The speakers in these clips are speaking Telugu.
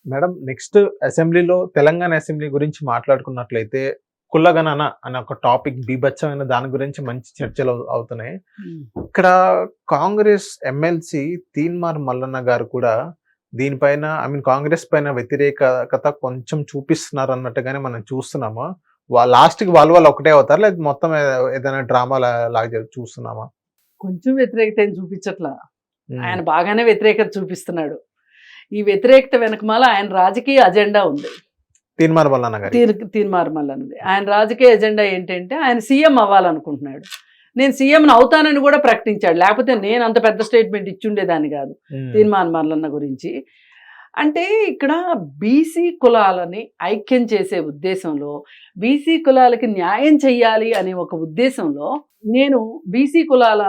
మేడం నెక్స్ట్ అసెంబ్లీలో తెలంగాణ అసెంబ్లీ గురించి మాట్లాడుకున్నట్లయితే కులగణన అనే ఒక టాపిక్ బీభత్సమైన దాని గురించి మంచి చర్చలు అవుతున్నాయి. ఇక్కడ కాంగ్రెస్ ఎమ్మెల్సీ తీన్మార్ మల్లన్న గారు కూడా దీనిపైన కాంగ్రెస్ పైన వ్యతిరేకత కొంచెం చూపిస్తున్నారు అన్నట్టుగానే మనం చూస్తున్నాము. లాస్ట్‌కి వాళ్ళు ఒకటే అవుతారా? లేదా మొత్తం ఏదైనా డ్రామా లాగా చూస్తున్నామా? కొంచెం వ్యతిరేకత ఏం చూపించట్లా. ఆయన హ్మ్. బాగానే వ్యతిరేకత చూపిస్తున్నాడు. ఈ వ్యతిరేకత వెనకమాల ఆయన రాజకీయ అజెండా ఉంది. తీన్మార్ మల్లన్న గారి. తీన్మార్ మల్లన్నది. ఆయన రాజకీయ ఎజెండా ఏంటంటే ఆయన సీఎం అవ్వాలనుకుంటున్నాడు. నేను సీఎంని అవుతానని కూడా ప్రకటించాడు. లేకపోతే నేను అంత పెద్ద స్టేట్మెంట్ ఇచ్చుండేదాన్ని కాదు తీన్మార్ మల్లన్న గురించి. అంటే ఇక్కడ బీసీ కులాలని ఐక్యం చేసే ఉద్దేశంలో, బీసీ కులాలకి న్యాయం చెయ్యాలి అనే ఒక ఉద్దేశంలో నేను బీసీ కులాల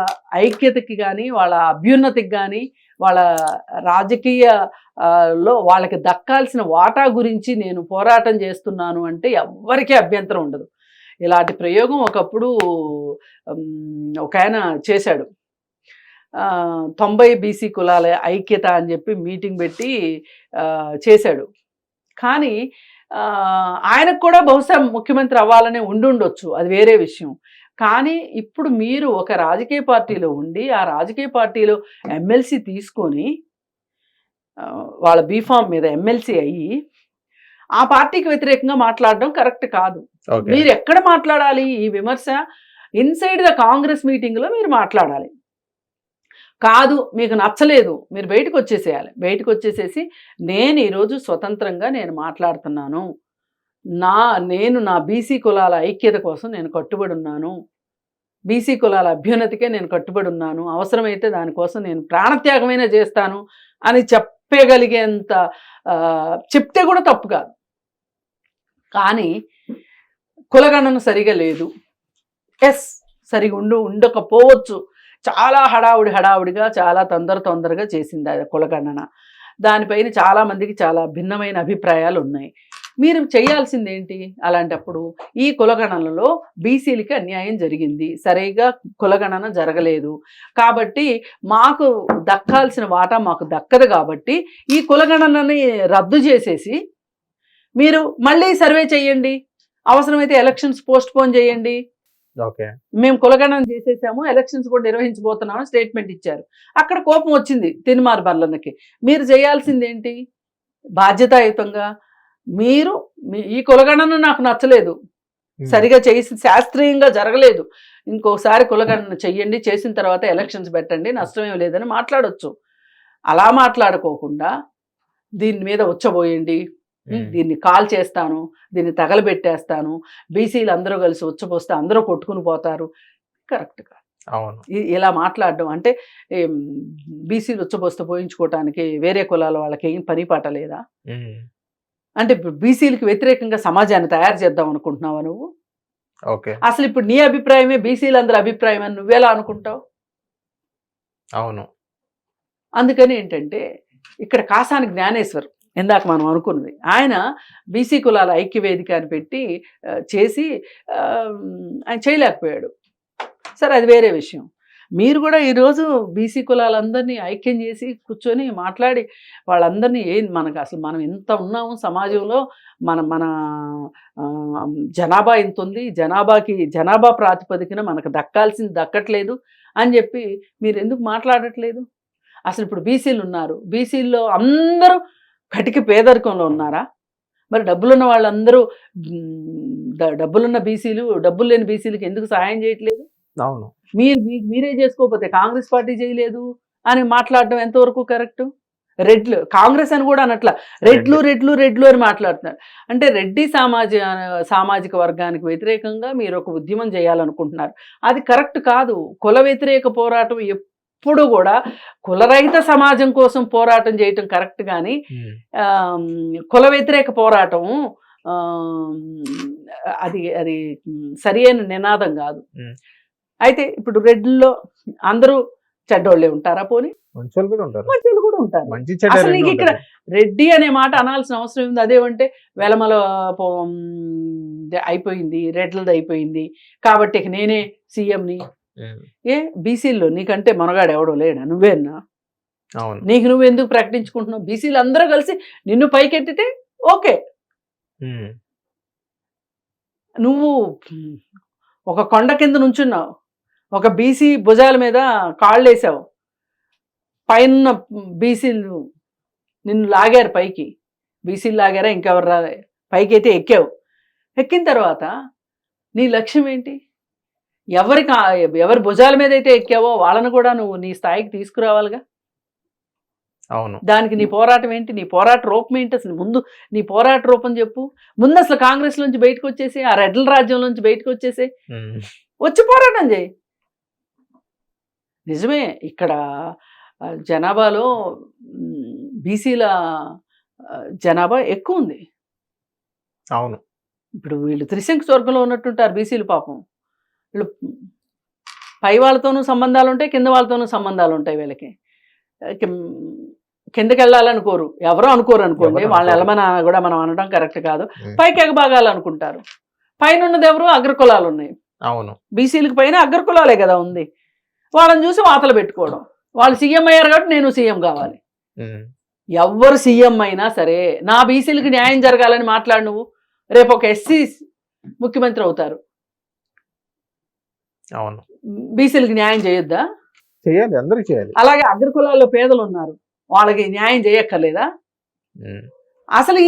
ఐక్యతకి కానీ, వాళ్ళ అభ్యున్నతికి కానీ, వాళ్ళ రాజకీయ లో వాళ్ళకి దక్కాల్సిన వాటా గురించి నేను పోరాటం చేస్తున్నాను అంటే ఎవ్వరికీ అభ్యంతరం ఉండదు. ఇలాంటి ప్రయోగం ఒకప్పుడు ఒక ఆయన చేశాడు. 90 బీసీ కులాల ఐక్యత అని చెప్పి మీటింగ్ పెట్టి చేశాడు. కానీ ఆయనకు కూడా బహుశా ముఖ్యమంత్రి అవ్వాలనే ఉండుండొచ్చు, అది వేరే విషయం. కానీ ఇప్పుడు మీరు ఒక రాజకీయ పార్టీలో ఉండి ఆ రాజకీయ పార్టీలో ఎమ్మెల్సీ తీసుకొని వాళ్ళ బీఫామ్ మీద ఎమ్మెల్సీ అయ్యి ఆ పార్టీకి వ్యతిరేకంగా మాట్లాడడం కరెక్ట్ కాదు. మీరు ఎక్కడ మాట్లాడాలి ఈ విమర్శ? ఇన్సైడ్ ద కాంగ్రెస్ మీటింగ్లో మీరు మాట్లాడాలి. కాదు మీకు నచ్చలేదు, మీరు బయటకు వచ్చేసేయాలి. బయటకు వచ్చేసేసి నేను ఈరోజు స్వతంత్రంగా నేను మాట్లాడుతున్నాను, నేను నా బీసీ కులాల ఐక్యత కోసం నేను కట్టుబడి ఉన్నాను, బీసీ కులాల అభ్యున్నతికే నేను కట్టుబడి ఉన్నాను, అవసరమైతే దానికోసం నేను ప్రాణత్యాగమైనా చేస్తాను అని చెప్పగలిగేంత చెప్తే కూడా తప్పు కాదు. కానీ కులగణన సరిగా లేదు, సరిగా ఉండకపోవచ్చు, చాలా హడావుడిగా చాలా తొందరగా చేసింది అది కులగణన. దానిపైన చాలామందికి చాలా భిన్నమైన అభిప్రాయాలు ఉన్నాయి. మీరు చేయాల్సింది ఏంటి? అలాంటప్పుడు ఈ కులగణనలో బీసీలకి అన్యాయం జరిగింది, సరిగా కులగణన జరగలేదు కాబట్టి మాకు దక్కాల్సిన వాటా మాకు దక్కదు కాబట్టి ఈ కులగణనని రద్దు చేసేసి మీరు మళ్ళీ సర్వే చేయండి, అవసరమైతే ఎలక్షన్స్ పోస్ట్ పోన్ చేయండి, మేము కులగణన చేసేసాము, ఎలక్షన్స్ కూడా నిర్వహించబోతున్నాము స్టేట్మెంట్ ఇచ్చారు. అక్కడ కోపం వచ్చింది తీన్మార్ మల్లన్నకి. మీరు చేయాల్సింది ఏంటి? బాధ్యతాయుతంగా మీరు ఈ కులగణన నాకు నచ్చలేదు, సరిగా చేసి శాస్త్రీయంగా జరగలేదు, ఇంకోసారి కులగణన చెయ్యండి, చేసిన తర్వాత ఎలక్షన్స్ పెట్టండి, నష్టమేం లేదని మాట్లాడొచ్చు. అలా మాట్లాడుకోకుండా దీని మీద ఉచ్చబోయండి, దీన్ని కాల్ చేస్తాను, దీన్ని తగలబెట్టేస్తాను, బీసీలు అందరూ కలిసి ఉచ్చపోస్తే అందరూ కొట్టుకుని పోతారు, కరెక్ట్ కాదు. అవును. ఇలా మాట్లాడడం అంటే బీసీలు ఉచ్చపోస్తే పోయించుకోవటానికి వేరే కులాల వాళ్ళకి ఏం పని పాట లేదా? అంటే బీసీలకు వ్యతిరేకంగా సమాజాన్ని తయారు చేద్దాం అనుకుంటున్నావా నువ్వు? అసలు ఇప్పుడు నీ అభిప్రాయమే బీసీలందరి అభిప్రాయం అని నువ్వెలా అనుకుంటావు? అవును. అందుకని ఏంటంటే ఇక్కడ కాసాని జ్ఞానేశ్వర్ ఇందాక మనం అనుకున్నది, ఆయన బీసీ కులాల ఐక్యవేదిక అని పెట్టి చేసి ఆయన చేయలేకపోయాడు. సరే, అది వేరే విషయం. మీరు కూడా ఈరోజు బీసీ కులాలందరినీ ఐక్యం చేసి కూర్చొని మాట్లాడి వాళ్ళందరినీ మనకు అసలు మనం ఎంత ఉన్నాము సమాజంలో, మన జనాభా ఎంత ఉంది, జనాభా ప్రాతిపదికన మనకు దక్కాల్సింది దక్కట్లేదు అని చెప్పి మీరు ఎందుకు మాట్లాడట్లేదు? అసలు ఇప్పుడు బీసీలు ఉన్నారు, బీసీల్లో అందరూ కటిక పేదరికంలో ఉన్నారా? మరి డబ్బులున్న వాళ్ళందరూ డబ్బులున్న బీసీలు డబ్బులు లేని బీసీలకి ఎందుకు సహాయం చేయట్లేదు? అవును. మీరే చేసుకోకపోతే కాంగ్రెస్ పార్టీ చేయలేదు అని మాట్లాడడం ఎంతవరకు కరెక్ట్? రెడ్లు కాంగ్రెస్ అని కూడా అనట్లా, రెడ్లు అని మాట్లాడుతున్నారు. అంటే రెడ్డి సామాజిక వర్గానికి వ్యతిరేకంగా మీరు ఒక ఉద్యమం చేయాలనుకుంటున్నారు, అది కరెక్ట్ కాదు. కుల వ్యతిరేక పోరాటం ఎప్పుడు కూడా కులరహిత సమాజం కోసం పోరాటం చేయటం కరెక్ట్, కానీ కుల వ్యతిరేక పోరాటం అది సరి అయిన నినాదం కాదు. అయితే ఇప్పుడు రెడ్లలో అందరూ చెడ్డోళ్ళే ఉంటారా? పోనీ మంచోళ్ళు కూడా ఉంటారు. అసలు నీకు ఇక్కడ రెడ్డి అనే మాట అనాల్సిన అవసరం ఉంది. అదేమంటే వెలమల అయిపోయింది, రెడ్లది అయిపోయింది కాబట్టి ఇక నేనే సీఎంని. బీసీల్లో నీకంటే మనగాడు ఎవడో లేడా? నువ్వేనా? అవును. నీకు నువ్వు ఎందుకు ప్రకటించుకుంటున్నావు? బీసీలు అందరూ కలిసి నిన్ను పైకెత్తితే ఓకే, ఉమ్, నువ్వు ఒక కొండ కింద నుంచున్నావు, ఒక బీసీ భుజాల మీద కాళ్ళు వేసావు, పైన బీసీలు నిన్ను లాగారు పైకి, బీసీలు లాగారా ఇంకెవరు రా, పైకి అయితే ఎక్కావు. ఎక్కిన తర్వాత నీ లక్ష్యం ఏంటి? ఎవరి భుజాల మీద అయితే ఎక్కావో వాళ్ళను కూడా నువ్వు నీ స్థాయికి తీసుకురావాలిగా. అవును. దానికి నీ పోరాటం ఏంటి? నీ పోరాట రూపం ఏంటి? అసలు ముందు నీ పోరాట రూపం చెప్పు. ముందు అసలు కాంగ్రెస్ నుంచి బయటకు వచ్చేసి, ఆ రెడ్ల రాజ్యం నుంచి బయటకు వచ్చేసి ఉమ్, వచ్చి పోరాటం చేయి. నిజమే, ఇక్కడ జనాభాలో బీసీల జనాభా ఎక్కువ ఉంది. అవును. ఇప్పుడు వీళ్ళు త్రిశంకు స్వర్గంలో ఉన్నట్టుంటారు బీసీలు పాపం. వీళ్ళు పై వాళ్ళతోనూ సంబంధాలు ఉంటాయి, కింద వాళ్ళతోనూ సంబంధాలు ఉంటాయి. వీళ్ళకి కిందకి వెళ్ళాలనుకోరు, ఎవరో అనుకోరు అనుకోండి, వాళ్ళని వెళ్ళమని కూడా మనం అనడం కరెక్ట్ కాదు. పైకి ఎగబాగాలనుకుంటారు. పైన ఉన్నది ఎవరు? అగ్రకులాలు ఉన్నాయి. అవును. బీసీలకు పైన అగ్రకులాలే కదా ఉంది. వాళ్ళని చూసి వాతలు పెట్టుకోవడం. వాళ్ళు సీఎం అయ్యారు కాబట్టి నేను సీఎం కావాలి. ఎవ్వరు సీఎం అయినా సరే నా బీసీలకు న్యాయం జరగాలని మాట్లాడు నువ్వు. రేపు ఒక ఎస్సీ ముఖ్యమంత్రి అవుతారు, అవును, బీసీలకు న్యాయం చేయొద్దా? చేయాలి, అందరికి చేయాలి. అలాగే అగ్రకులాల్లో పేదలు ఉన్నారు, వాళ్ళకి న్యాయం చేయక్కర్లేదా? అసలు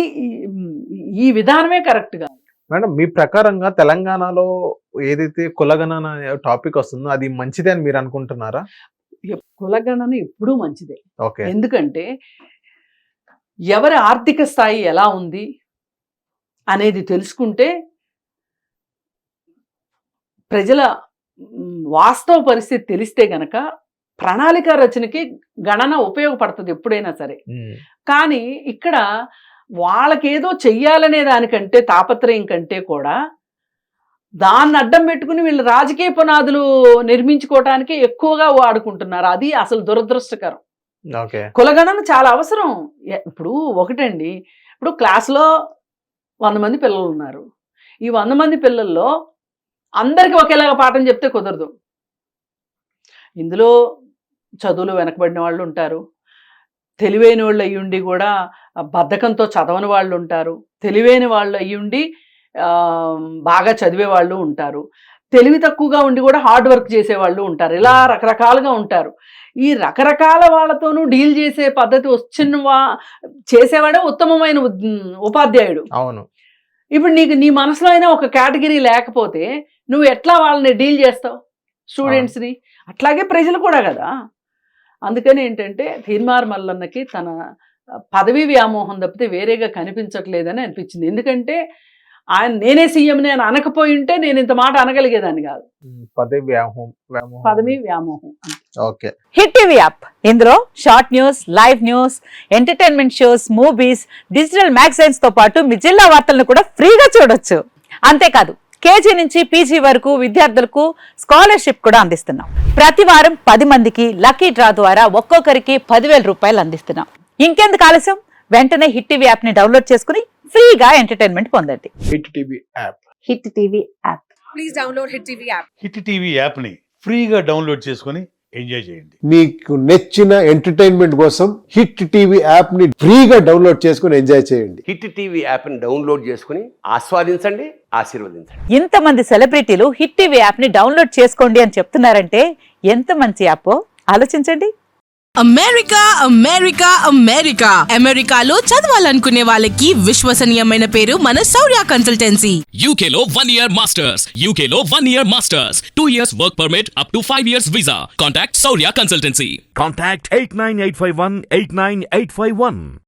ఈ విధానమే కరెక్ట్ కాదు. మేడం, మీ ప్రకారంగా తెలంగాణలో ఏదైతే కులగణన టాపిక్ వస్తుందో అది మంచిదే అని మీరు అనుకుంటున్నారా? కులగణన ఎప్పుడూ మంచిదే. ఓకే. ఎందుకంటే ఎవరి ఆర్థిక స్థాయి ఎలా ఉంది అనేది తెలుసుకుంటే ప్రజల వాస్తవ పరిస్థితి తెలిస్తే గనక ప్రణాళిక రచనకి గణన ఉపయోగపడుతుంది ఎప్పుడైనా సరే. కానీ ఇక్కడ వాళ్ళకేదో చెయ్యాలనే దానికంటే, తాపత్రయం కంటే కూడా దాన్ని అడ్డం పెట్టుకుని వీళ్ళు రాజకీయ పునాదులు నిర్మించుకోవటానికి ఎక్కువగా వాడుకుంటున్నారు. అది అసలు దురదృష్టకరం. కులగణన చాలా అవసరం. ఇప్పుడు ఒకటండి, ఇప్పుడు క్లాసులో 100 మంది పిల్లలు ఉన్నారు. ఈ 100 మంది పిల్లల్లో అందరికీ ఒకేలాగా పాఠం చెప్తే కుదరదు. ఇందులో చదువులు వెనకబడిన వాళ్ళు ఉంటారు, తెలివైన వాళ్ళు అయ్యుండి కూడా బద్ధకంతో చదవని వాళ్ళు ఉంటారు, తెలివైన వాళ్ళు అయ్యుండి బాగా చదివే వాళ్ళు ఉంటారు, తెలివి తక్కువగా ఉండి కూడా హార్డ్ వర్క్ చేసేవాళ్ళు ఉంటారు. ఇలా రకరకాలుగా ఉంటారు. ఈ రకరకాల వాళ్ళతోనూ డీల్ చేసే పద్ధతి చేసేవాడే ఉత్తమమైన ఉపాధ్యాయుడు. అవును. ఇప్పుడు నీ మనసులో అయినా ఒక కేటగిరీ లేకపోతే నువ్వు ఎట్లా వాళ్ళని డీల్ చేస్తావు స్టూడెంట్స్ని? అట్లాగే ప్రజలు కూడా కదా. అందుకని ఏంటంటే తీన్మార్ మల్లన్నకి తన పదవీ వ్యామోహం తప్పితే వేరేగా కనిపించట్లేదని అనిపించింది. ఎందుకంటే ఆయన నేనే సీఎం అని అనకపోయి ఉంటే నేను ఇంత మాట అనగలిగేదాన్ని కాదు. పదవీ వ్యామోహం. ఓకే. హిట్ టీవీ యాప్, ఇందులో short news, live news, entertainment shows, movies, digital magazines తో పాటు మీ జిల్లా వార్తలను కూడా ఫ్రీగా చూడొచ్చు. అంతేకాదు కేజీ నుంచి పీజీ వరకు విద్యార్థులకు స్కాలర్షిప్ కూడా అందిస్తున్నాం. ప్రతి వారం 10 మందికి లక్కీ డ్రా ద్వారా ఒక్కొక్కరికి 10,000 రూపాయలు అందిస్తున్నాం. ఇంకెందుకు ఆలస్యం, వెంటనే హిట్ టీవీ యాప్ ని డౌన్లోడ్ చేసుకుని ఫ్రీగా ఎంటర్టైన్మెంట్ పొందండి. Hit TV app. Hit TV app. Please download hit TV app. Hit TV app ని ఫ్రీగా డౌన్లోడ్ చేసుకుని ఎంజాయ్ చేయండి. మీకు నచ్చిన ఎంటర్టైన్మెంట్ కోసం హిట్ టీవీ యాప్ ని ఫ్రీగా డౌన్లోడ్ చేసుకుని ఎంజాయ్ చేయండి. హిట్ టీవీ యాప్ ని డౌన్లోడ్ చేసుకుని ఆస్వాదించండి, ఆశీర్వదించండి. ఇంతమంది సెలబ్రిటీలు హిట్ టీవీ యాప్ ని డౌన్లోడ్ చేసుకోండి అని చెప్తున్నారంటే ఎంత మంచి యాప్ ఆలోచించండి. అమెరికా అమెరికా అమెరికా అమెరికాలో చదవాలనుకునే వాళ్ళకి విశ్వసనీయమైన పేరు మన శౌర్య కన్సల్టెన్సీ. UK లో 1 year masters. UK లో 1 year masters. 2 years work permit up to 5 years visa. Contact Saurya Consultancy. Contact 89851 89851.